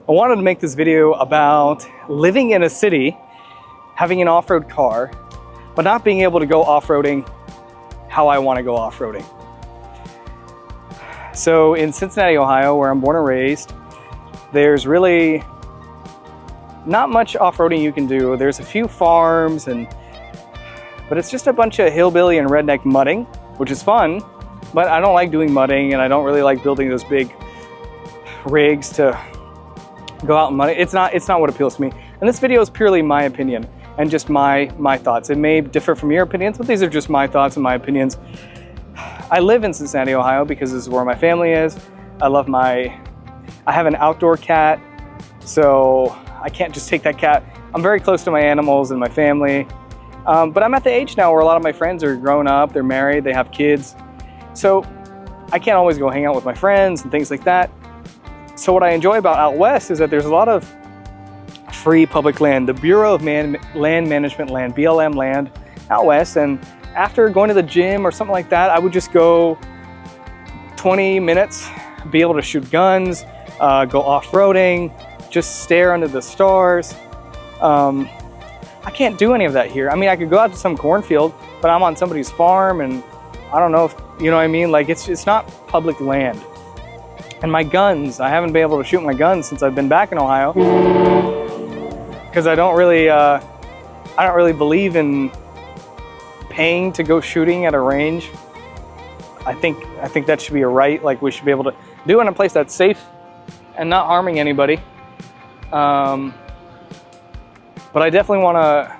I wanted to make this video about living in a city, having an off-road car, but not being able to go off-roading how I want to go off-roading. So in Cincinnati, Ohio, where I'm born and raised, there's really not much off-roading you can do. There's a few farms, but it's just a bunch of hillbilly and redneck mudding, which is fun, but I don't like doing mudding, and I don't really like building those big rigs to go out and mud. It's not what appeals to me. And this video is purely my opinion and just my thoughts. It may differ from your opinions, but these are just my thoughts and my opinions. I live in Cincinnati, Ohio because this is where my family is. I have an outdoor cat, so I can't just take that cat. I'm very close to my animals and my family. But I'm at the age now where a lot of my friends are grown up, they're married, they have kids. So I can't always go hang out with my friends and things like that. So what I enjoy about out west is that there's a lot of free public land, the Bureau of Land Management land, BLM land out west. And after going to the gym or something like that, I would just go 20 minutes, be able to shoot guns, go off-roading, just stare under the stars. I can't do any of that here. I mean, I could go out to some cornfield, but I'm on somebody's farm and I don't know if, you know what I mean? Like it's not public land. And my guns, I haven't been able to shoot my guns since I've been back in Ohio because I don't really believe in paying to go shooting at a range. I think that should be a right. Like we should be able to do it in a place that's safe and not harming anybody. But I definitely want to,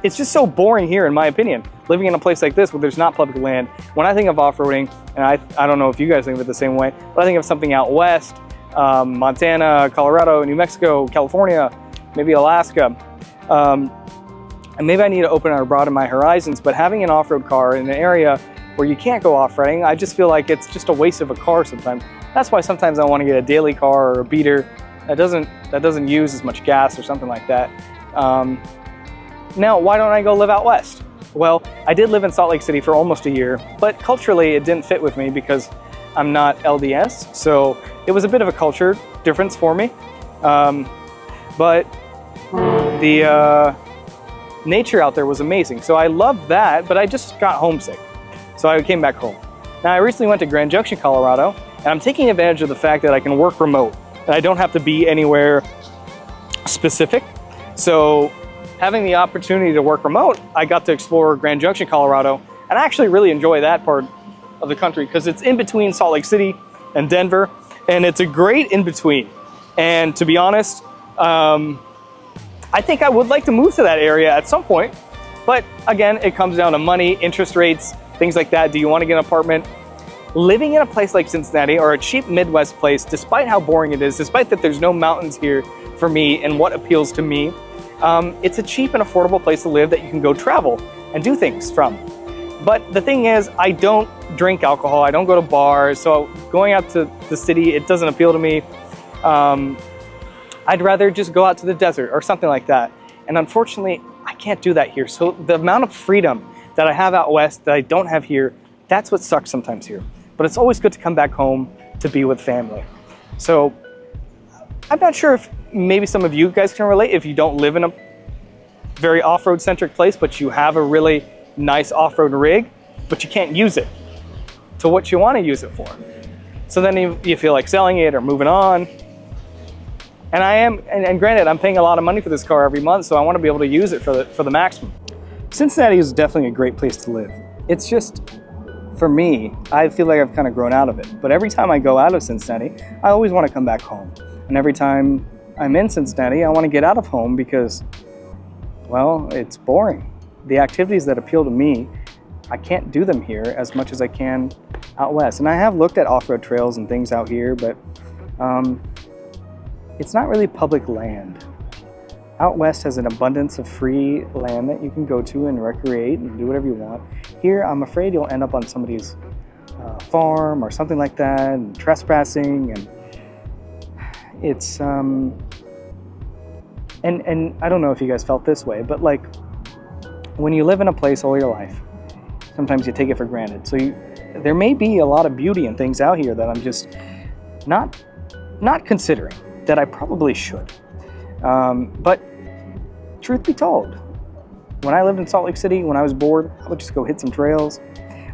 it's just so boring here in my opinion, living in a place like this where there's not public land. When I think of off-roading, and I don't know if you guys think of it the same way, but I think of something out west, Montana, Colorado, New Mexico, California, maybe Alaska. And maybe I need to open or broaden my horizons, but having an off-road car in an area where you can't go off-roading, I just feel like it's just a waste of a car sometimes. That's why sometimes I want to get a daily car or a beater that doesn't use as much gas or something like that. Now, why don't I go live out west? Well, I did live in Salt Lake City for almost a year, but culturally it didn't fit with me because I'm not LDS, so it was a bit of a culture difference for me. But the nature out there was amazing, so I loved that, but I just got homesick, so I came back home. Now, I recently went to Grand Junction, Colorado, and I'm taking advantage of the fact that I can work remote, and I don't have to be anywhere specific. So having the opportunity to work remote, I got to explore Grand Junction, Colorado, and I actually really enjoy that part of the country because it's in between Salt Lake City and Denver, and it's a great in-between. And to be honest, I think I would like to move to that area at some point, but again, it comes down to money, interest rates, things like that. Do you want to get an apartment? Living in a place like Cincinnati or a cheap Midwest place, despite how boring it is, despite that there's no mountains here for me and what appeals to me, it's a cheap and affordable place to live that you can go travel and do things from. But the thing is, I don't drink alcohol, I don't go to bars, so going out to the city, it doesn't appeal to me. I'd rather just go out to the desert or something like that. And unfortunately, I can't do that here. So the amount of freedom that I have out west that I don't have here, that's what sucks sometimes here. But it's always good to come back home to be with family. So I'm not sure if maybe some of you guys can relate if you don't live in a very off-road centric place, but you have a really nice off-road rig, but you can't use it to what you want to use it for. So then you feel like selling it or moving on. And and granted, I'm paying a lot of money for this car every month, so I want to be able to use it for the maximum. Cincinnati is definitely a great place to live. It's just, for me, I feel like I've kind of grown out of it. But every time I go out of Cincinnati, I always want to come back home. And every time I'm in Cincinnati, I want to get out of home because, well, it's boring. The activities that appeal to me, I can't do them here as much as I can out west. And I have looked at off-road trails and things out here, but it's not really public land. Out west has an abundance of free land that you can go to and recreate and do whatever you want. Here, I'm afraid you'll end up on somebody's farm or something like that, and trespassing, and it's and I don't know if you guys felt this way, but like when you live in a place all your life, sometimes you take it for granted. So there may be a lot of beauty and things out here that I'm just not considering. that I probably should. But truth be told, when I lived in Salt Lake City, when I was bored, I would just go hit some trails.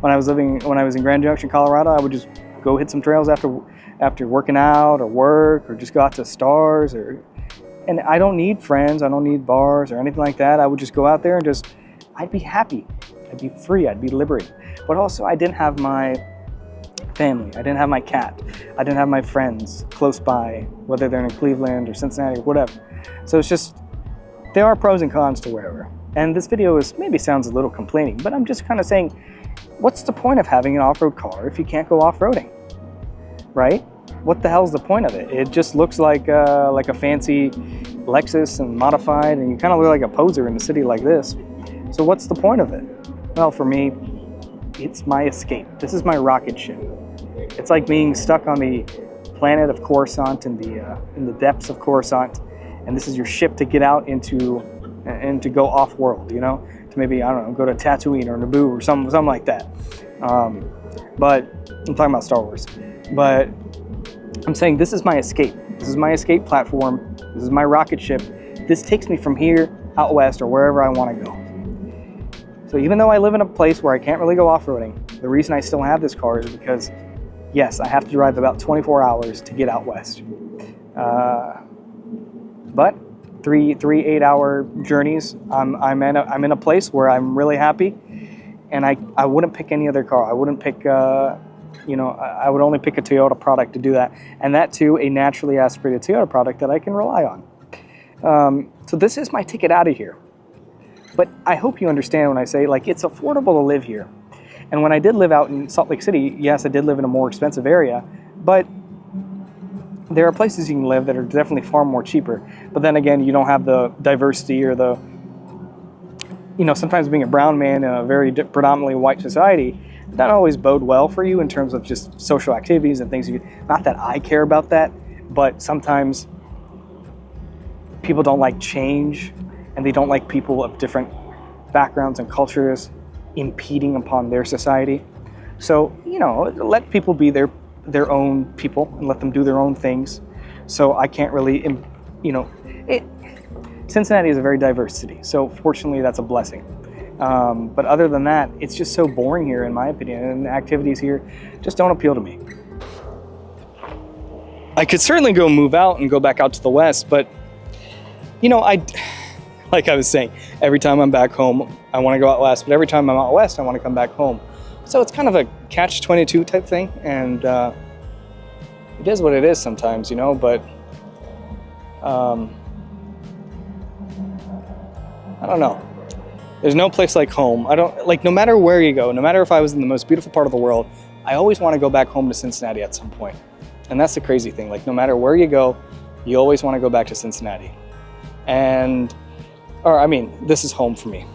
When I was in Grand Junction, Colorado, I would just go hit some trails after working out or work, or just go out to stars. And I don't need friends, I don't need bars or anything like that. I would just go out there and I'd be happy, I'd be free, I'd be liberated. But also, I didn't have my family, I didn't have my cat, I didn't have my friends close by, whether they're in Cleveland or Cincinnati or whatever. So it's just, there are pros and cons to wherever. And this video maybe sounds a little complaining, but I'm just kind of saying, what's the point of having an off-road car if you can't go off-roading, right? What the hell's the point of it? It just looks like a fancy Lexus and modified, and you kind of look like a poser in a city like this. So what's the point of it? Well, for me, it's my escape. This is my rocket ship. It's like being stuck on the planet of Coruscant in the depths of Coruscant, and this is your ship to get out into and to go off-world, you know, to maybe, I don't know, go to Tatooine or Naboo or something like that. But I'm talking about Star Wars. But I'm saying this is my escape. This is my escape platform. This is my rocket ship. This takes me from here out west or wherever I want to go. So even though I live in a place where I can't really go off-roading, the reason I still have this car is because, yes, I have to drive about 24 hours to get out west. But three 8-hour journeys, I'm in a place where I'm really happy, and I wouldn't pick any other car. I wouldn't pick, I would only pick a Toyota product to do that, and that too, a naturally aspirated Toyota product that I can rely on. So this is my ticket out of here. But I hope you understand when I say, like, it's affordable to live here. And when I did live out in Salt Lake City, yes, I did live in a more expensive area, but there are places you can live that are definitely far more cheaper. But then again, you don't have the diversity or the, sometimes being a brown man in a very predominantly white society, that always bode well for you in terms of just social activities and things. Not that I care about that, but sometimes people don't like change, and they don't like people of different backgrounds and cultures impeding upon their society. So, let people be their own people and let them do their own things. So I can't really, Cincinnati is a very diverse city, so fortunately that's a blessing. But other than that, it's just so boring here, in my opinion, and the activities here just don't appeal to me. I could certainly go move out and go back out to the west, but, like I was saying, every time I'm back home, I want to go out west, but every time I'm out west, I want to come back home. So it's kind of a catch-22 type thing, and it is what it is sometimes, but I don't know. There's no place like home. No matter where you go, no matter if I was in the most beautiful part of the world, I always want to go back home to Cincinnati at some point. And that's the crazy thing. Like, no matter where you go, you always want to go back to Cincinnati. This is home for me.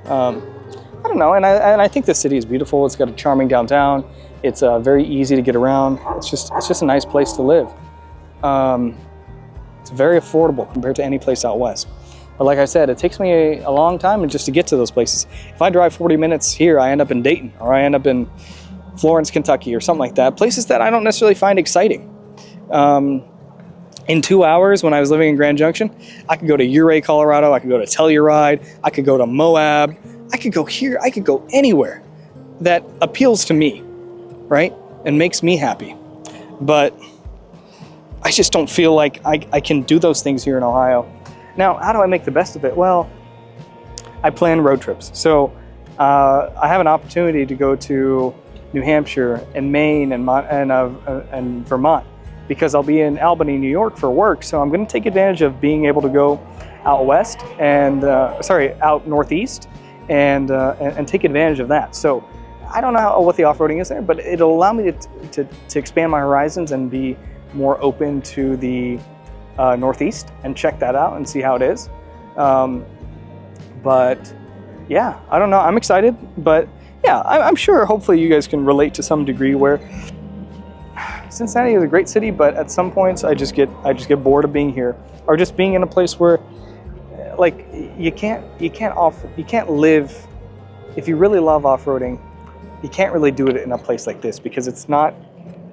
I don't know, and I think the city is beautiful. It's got a charming downtown. It's very easy to get around. It's just a nice place to live. It's very affordable compared to any place out west. But like I said, it takes me a long time just to get to those places. If I drive 40 minutes here, I end up in Dayton, or I end up in Florence, Kentucky, or something like that. Places that I don't necessarily find exciting. In 2 hours, when I was living in Grand Junction, I could go to Ouray, Colorado. I could go to Telluride. I could go to Moab. I could go here. I could go anywhere that appeals to me, right? And makes me happy. But I just don't feel like I can do those things here in Ohio. Now, how do I make the best of it? Well, I plan road trips. So I have an opportunity to go to New Hampshire and Maine and Vermont, because I'll be in Albany, New York for work. So I'm going to take advantage of being able to go out west and, out northeast and take advantage of that. So I don't know what the off-roading is there, but it'll allow me to expand my horizons and be more open to the northeast and check that out and see how it is. But yeah, I don't know. I'm excited, but yeah, I'm sure hopefully you guys can relate to some degree where Cincinnati is a great city, but at some points I just get bored of being here, or just being in a place where, like, you can't live. If you really love off-roading, you can't really do it in a place like this, because it's not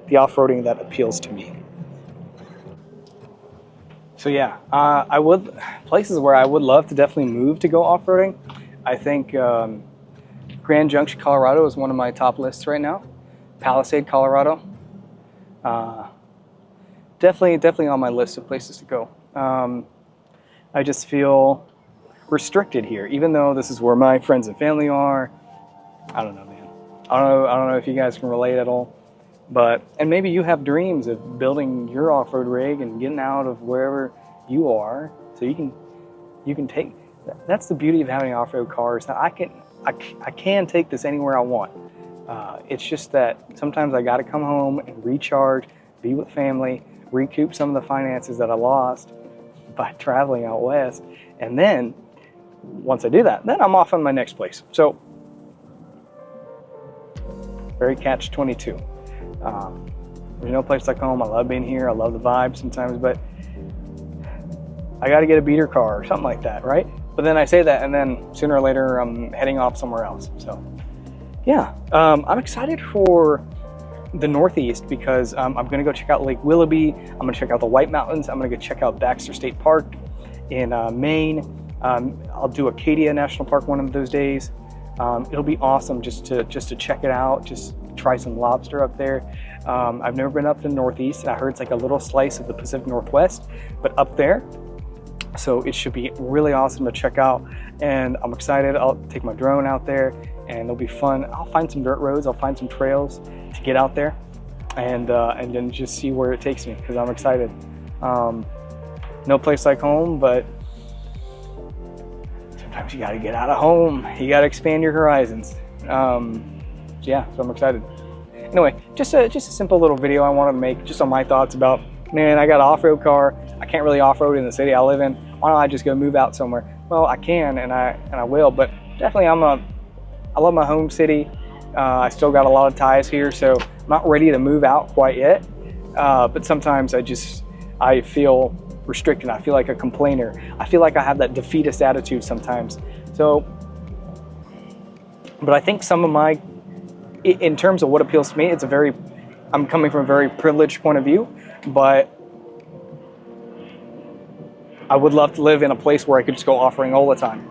the off-roading that appeals to me. So yeah, places where I would love to definitely move to go off-roading. I think Grand Junction, Colorado is one of my top lists right now. Palisade, Colorado. Definitely on my list of places to go. I just feel restricted here, even though this is where my friends and family are. I don't know, man. I don't know if you guys can relate at all. And maybe you have dreams of building your off-road rig and getting out of wherever you are, so you can take. That's the beauty of having an off-road car, is that I can take this anywhere I want. It's just that sometimes I got to come home and recharge, be with family, recoup some of the finances that I lost by traveling out west, and then once I do that, then I'm off on my next place. So very catch-22. There's no place like home. I love being here. I love the vibe sometimes, but I got to get a beater car or something like that, right? But then I say that, and then sooner or later I'm heading off somewhere else. So yeah, I'm excited for the Northeast because I'm going to go check out Lake Willoughby. I'm going to check out the White Mountains. I'm going to go check out Baxter State Park in Maine. I'll do Acadia National Park one of those days. It'll be awesome just to check it out, just try some lobster up there. I've never been up to the Northeast, and I heard it's like a little slice of the Pacific Northwest, but up there. So it should be really awesome to check out, and I'm excited. I'll take my drone out there, and it'll be fun. I'll find some dirt roads, I'll find some trails to get out there, and then just see where it takes me, because I'm excited. No place like home, but sometimes you got to get out of home. You got to expand your horizons. Yeah, so I'm excited. Anyway, just a simple little video I wanted to make just on my thoughts about, man, I got an off-road car. I can't really off-road in the city I live in. Why don't I just go move out somewhere? Well, I can, and I will, but definitely I love my home city. I still got a lot of ties here, so I'm not ready to move out quite yet. But sometimes I feel restricted. I feel like a complainer. I feel like I have that defeatist attitude sometimes. So, but I think some of my, in terms of what appeals to me, I'm coming from a very privileged point of view, but I would love to live in a place where I could just go off-roading all the time.